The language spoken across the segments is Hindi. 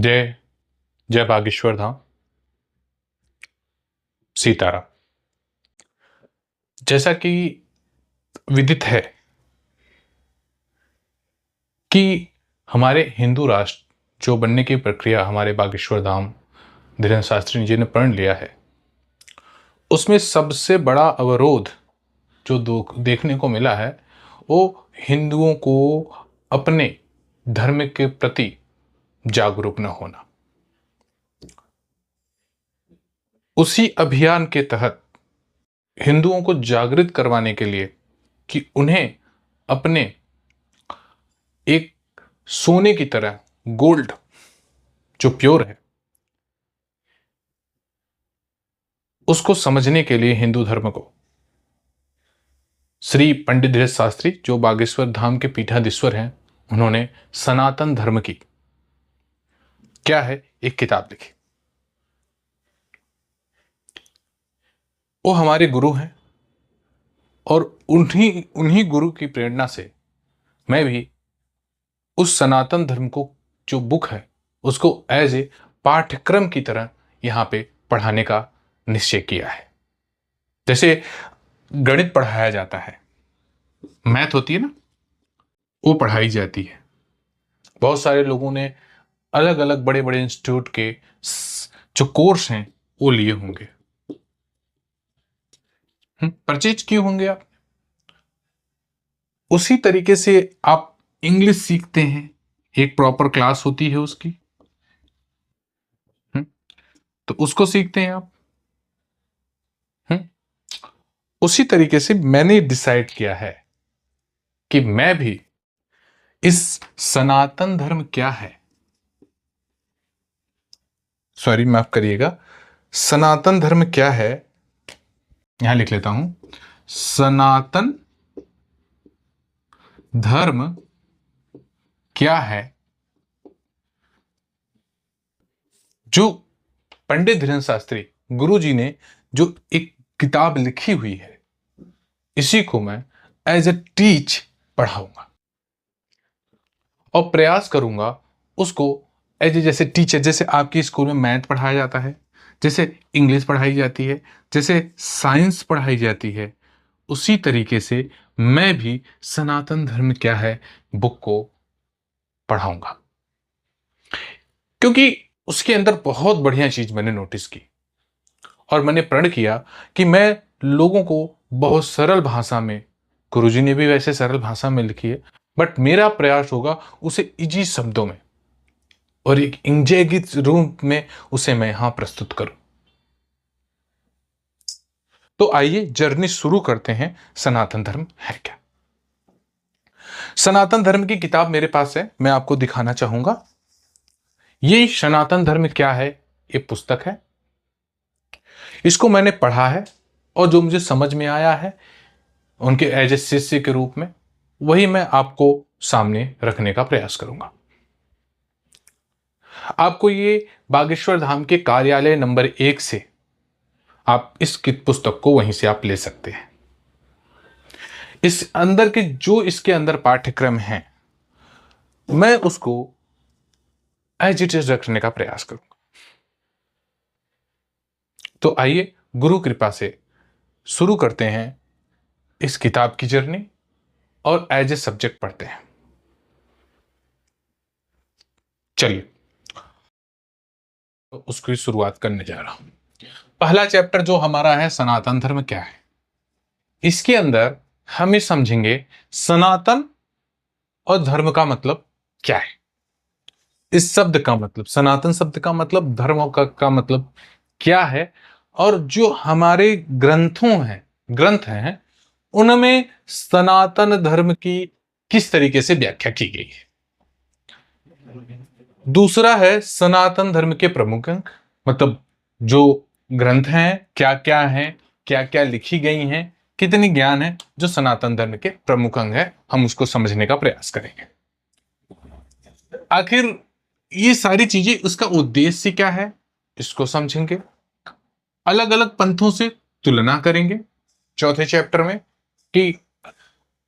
जय जय बागेश्वर धाम। सीताराम। जैसा कि विदित है कि हमारे हिंदू राष्ट्र जो बनने की प्रक्रिया हमारे बागेश्वर धाम धीरेन्द्र शास्त्री जी ने प्रण लिया है, उसमें सबसे बड़ा अवरोध जो देखने को मिला है वो हिंदुओं को अपने धर्म के प्रति जागरूक न होना। उसी अभियान के तहत हिंदुओं को जागृत करवाने के लिए कि उन्हें अपने एक सोने की तरह गोल्ड जो प्योर है उसको समझने के लिए हिंदू धर्म को श्री पंडित धीरेन्द्र शास्त्री जो बागेश्वर धाम के पीठाधीश्वर हैं, उन्होंने सनातन धर्म की क्या है एक किताब लिखी। वो हमारे गुरु हैं और उन्हीं गुरु की प्रेरणा से मैं भी उस सनातन धर्म को जो बुक है उसको एज ए पाठ्यक्रम की तरह यहाँ पे पढ़ाने का निश्चय किया है। जैसे गणित पढ़ाया जाता है, मैथ होती है ना, वो पढ़ाई जाती है। बहुत सारे लोगों ने अलग अलग बड़े बड़े इंस्टीट्यूट के जो कोर्स हैं वो लिए होंगे। परचेज किए होंगे आप। उसी तरीके से आप इंग्लिश सीखते हैं, एक प्रॉपर क्लास होती है उसकी, तो उसको सीखते हैं आप। उसी तरीके से मैंने डिसाइड किया है कि मैं भी इस सनातन धर्म क्या है, सॉरी माफ करिएगा, सनातन धर्म क्या है, यहां लिख लेता हूं, सनातन धर्म क्या है, जो पंडित धीरेन्द्र शास्त्री गुरु जी ने जो एक किताब लिखी हुई है, इसी को मैं एज ए टीच पढ़ाऊंगा और प्रयास करूंगा उसको एज ए जैसे टीचर, जैसे आपकी स्कूल में मैथ पढ़ाया जाता है, जैसे इंग्लिश पढ़ाई जाती है, जैसे साइंस पढ़ाई जाती है, उसी तरीके से मैं भी सनातन धर्म क्या है बुक को पढ़ाऊंगा। क्योंकि उसके अंदर बहुत बढ़िया चीज मैंने नोटिस की और मैंने प्रण किया कि मैं लोगों को बहुत सरल भाषा में, गुरुजी ने भी वैसे सरल भाषा में लिखी है, बट मेरा प्रयास होगा उसे इजी शब्दों में और एक इंजेगित रूप में उसे मैं यहां प्रस्तुत करूं। तो आइए जर्नी शुरू करते हैं। सनातन धर्म है क्या? सनातन धर्म की किताब मेरे पास है, मैं आपको दिखाना चाहूंगा। ये सनातन धर्म क्या है ये पुस्तक है। इसको मैंने पढ़ा है और जो मुझे समझ में आया है उनके एज ए शिष्य के रूप में, वही मैं आपको सामने रखने का प्रयास करूंगा। आपको ये बागेश्वर धाम के कार्यालय नंबर 1 से आप इस पुस्तक को वहीं से आप ले सकते हैं। इस अंदर के जो इसके अंदर पाठ्यक्रम हैं मैं उसको एज इट इज रखने का प्रयास करूंगा। तो आइए गुरु कृपा से शुरू करते हैं इस किताब की जर्नी और एज ए सब्जेक्ट पढ़ते हैं। चलिए तो उसकी शुरुआत करने जा रहा हूं। पहला चैप्टर जो हमारा है सनातन धर्म क्या है, इसके अंदर हम ये समझेंगे सनातन और धर्म का मतलब क्या है। इस शब्द का मतलब, सनातन शब्द का मतलब, धर्म का मतलब क्या है, और जो हमारे ग्रंथ हैं उनमें सनातन धर्म की किस तरीके से व्याख्या की गई है। दूसरा है सनातन धर्म के प्रमुख अंग, मतलब जो ग्रंथ हैं क्या क्या लिखी गई हैं, कितनी ज्ञान है, जो सनातन धर्म के प्रमुख अंग है, हम उसको समझने का प्रयास करेंगे। आखिर ये सारी चीजें, उसका उद्देश्य क्या है, इसको समझेंगे। अलग अलग पंथों से तुलना करेंगे चौथे चैप्टर में कि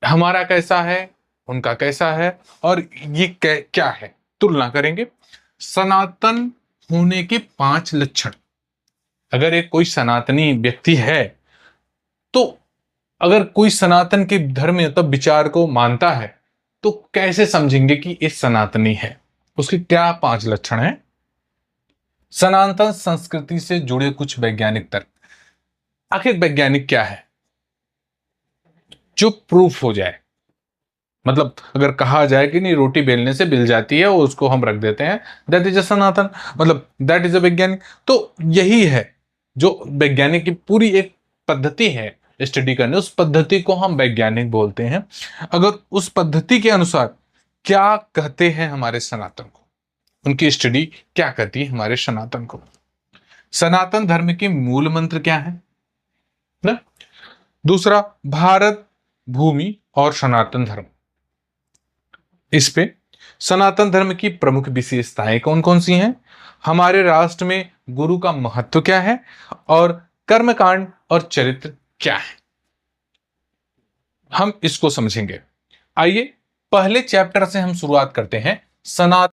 हमारा कैसा है, उनका कैसा है, और ये क्या है, तुलना करेंगे। सनातन होने के 5 लक्षण। अगर एक कोई सनातनी व्यक्ति है तो अगर कोई सनातन के धर्म या तब विचार को मानता है तो कैसे समझेंगे कि ये सनातनी है? उसके क्या 5 लक्षण हैं? सनातन संस्कृति से जुड़े कुछ वैज्ञानिक तर्क। आखिर वैज्ञानिक क्या है? जो प्रूफ हो जाए, मतलब अगर कहा जाए कि नहीं रोटी बेलने से बिल जाती है और उसको हम रख देते हैं, दैट इज अ सनातन, मतलब दैट इज अ वैज्ञानिक। तो यही है जो वैज्ञानिक की पूरी एक पद्धति है स्टडी करने, उस पद्धति को हम वैज्ञानिक बोलते हैं। अगर उस पद्धति के अनुसार क्या कहते हैं हमारे सनातन को, उनकी स्टडी क्या कहती है हमारे सनातन को। सनातन धर्म के मूल मंत्र क्या है ना? दूसरा, भारत भूमि और सनातन धर्म। इस पे सनातन धर्म की प्रमुख विशेषताएं कौन कौन सी हैं, हमारे राष्ट्र में गुरु का महत्व क्या है, और कर्मकांड और चरित्र क्या है, हम इसको समझेंगे। आइए पहले चैप्टर से हम शुरुआत करते हैं, सनातन